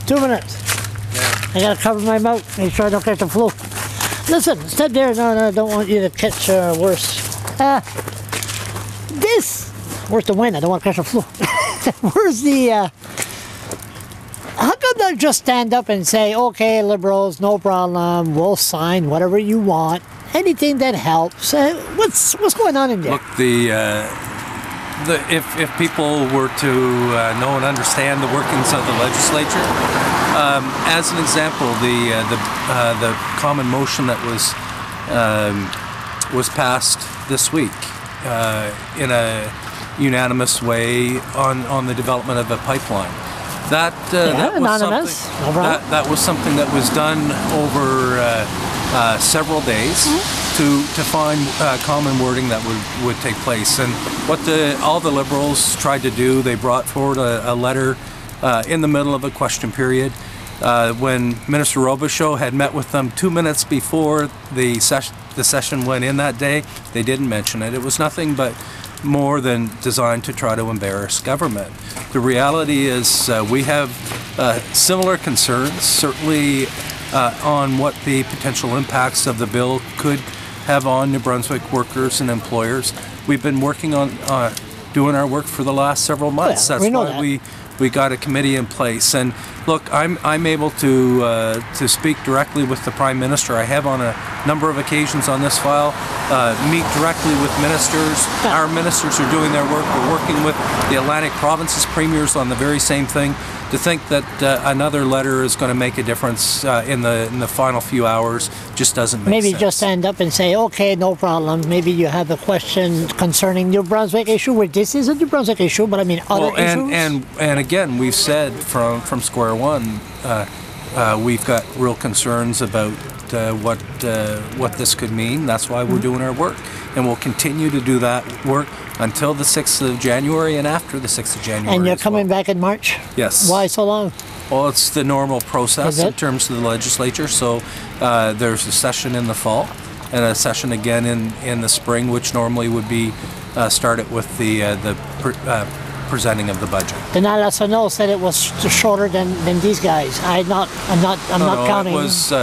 2 minutes. Yeah. I gotta cover my mouth, make sure I don't catch the flu. Listen, step there. No, I don't want you to catch worse. Where's the wind? I don't want to catch the flu. Where's the, how come they just stand up and say, okay, Liberals, no problem, we'll sign whatever you want, anything that helps. What's going on in there? Look, if people were to know and understand the workings of the legislature, as an example, the common motion that was passed this week in a unanimous way on the development of a pipeline. That was something that was done over several days to find common wording that would take place. And what all the Liberals tried to do, they brought forward a letter in the middle of a question period when Minister Robichaud had met with them 2 minutes before the session went in that day. They didn't mention it. It was nothing but more than designed to try to embarrass government. The reality is we have similar concerns, certainly on what the potential impacts of the bill could have on New Brunswick workers and employers. We've been working on doing our work for the last several months. Yeah, that's why we got a committee in place. And look, I'm able to speak directly with the Prime Minister. I have on a number of occasions on this file, meet directly with ministers. Our ministers are doing their work. We're working with the Atlantic Provinces premiers on the very same thing. To think that another letter is going to make a difference in the final few hours just doesn't make sense. Maybe just stand up and say, okay, no problem. Maybe you have a question concerning New Brunswick issue, where this is a New Brunswick issue, but I mean other issues. And again, we've said from square one, we've got real concerns about what this could mean. That's why we're doing our work, and we'll continue to do that work until the 6th of January and after the 6th of January. And you're coming back in March? Yes. Why so long? Well, it's the normal process in terms of the legislature. So there's a session in the fall and a session again in the spring, which normally would be started with the presenting of the budget. The National said it was shorter than these guys. I'm not counting. It was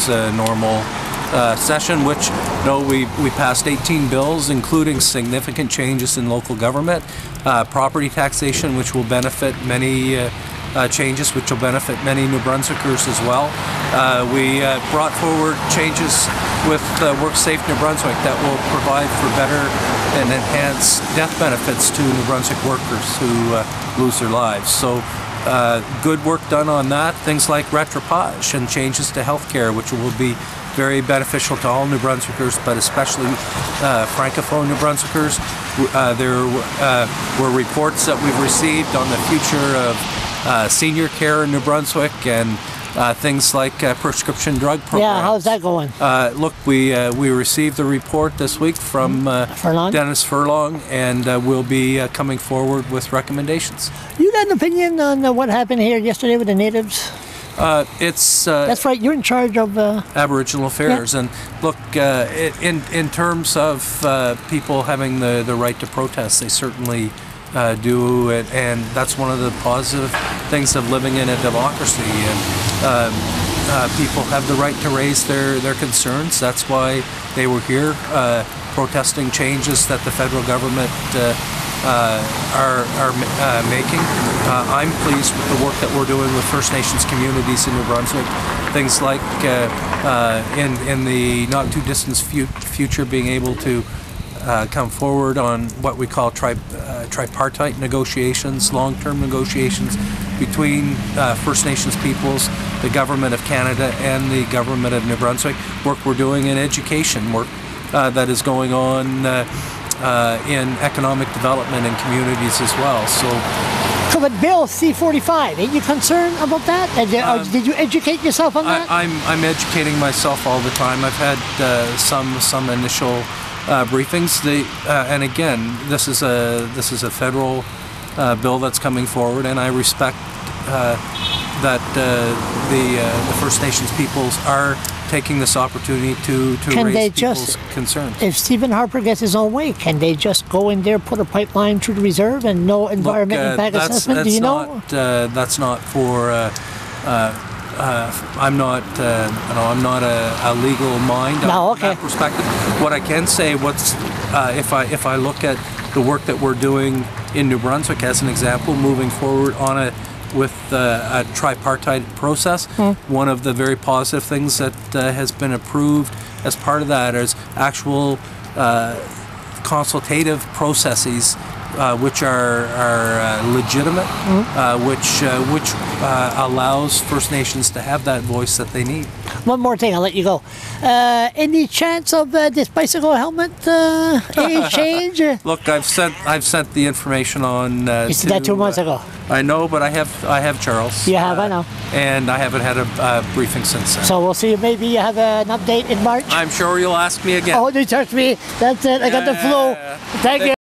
a normal session, which we passed 18 bills, including significant changes in local government, property taxation, which will benefit many changes, which will benefit many New Brunswickers as well. We brought forward changes with Work Safe New Brunswick that will provide for better and enhanced death benefits to New Brunswick workers who lose their lives. So good work done on that. Things like retropage and changes to healthcare, which will be very beneficial to all New Brunswickers, but especially Francophone New Brunswickers. There were reports that we've received on the future of senior care in New Brunswick and things like prescription drug programs. Yeah, how's that going? Look, we received a report this week from Dennis Furlong, and we'll be coming forward with recommendations. You got an opinion on what happened here yesterday with the natives? That's right. You're in charge of Aboriginal Affairs, and look, in terms of people having the right to protest, they certainly do it, and that's one of the positive things of living in a democracy. And people have the right to raise their concerns. That's why they were here protesting changes that the federal government are making. I'm pleased with the work that we're doing with First Nations communities in New Brunswick. Things like in the not too distant future being able to come forward on what we call tripartite negotiations, long-term negotiations between First Nations peoples, the Government of Canada and the Government of New Brunswick. Work we're doing in education, work that is going on in economic development in communities as well. So but Bill C-45, ain't you concerned about that? Did you educate yourself on that? I'm educating myself all the time. I've had some initial briefings. And again, this is a federal bill that's coming forward, and I respect that the First Nations peoples are taking this opportunity to raise people's concerns. If Stephen Harper gets his own way, can they just go in there, put a pipeline through the reserve, and no environment impact assessment? Do you know? That's not for I'm not, I'm not a legal mind on that perspective. What I can say, if I look at the work that we're doing in New Brunswick as an example, moving forward with a tripartite process, one of the very positive things that has been approved as part of that is actual consultative processes which are legitimate, which allows First Nations to have that voice that they need. One more thing, I'll let you go. Any chance of this bicycle helmet any change? Look, I've sent the information on. You said that 2 months ago. I know, but I have Charles. You have, I know. And I haven't had a briefing since then. So we'll see. Maybe you have an update in March. I'm sure you'll ask me again. Oh, you touched me. That's it. I got the flu. Thank you.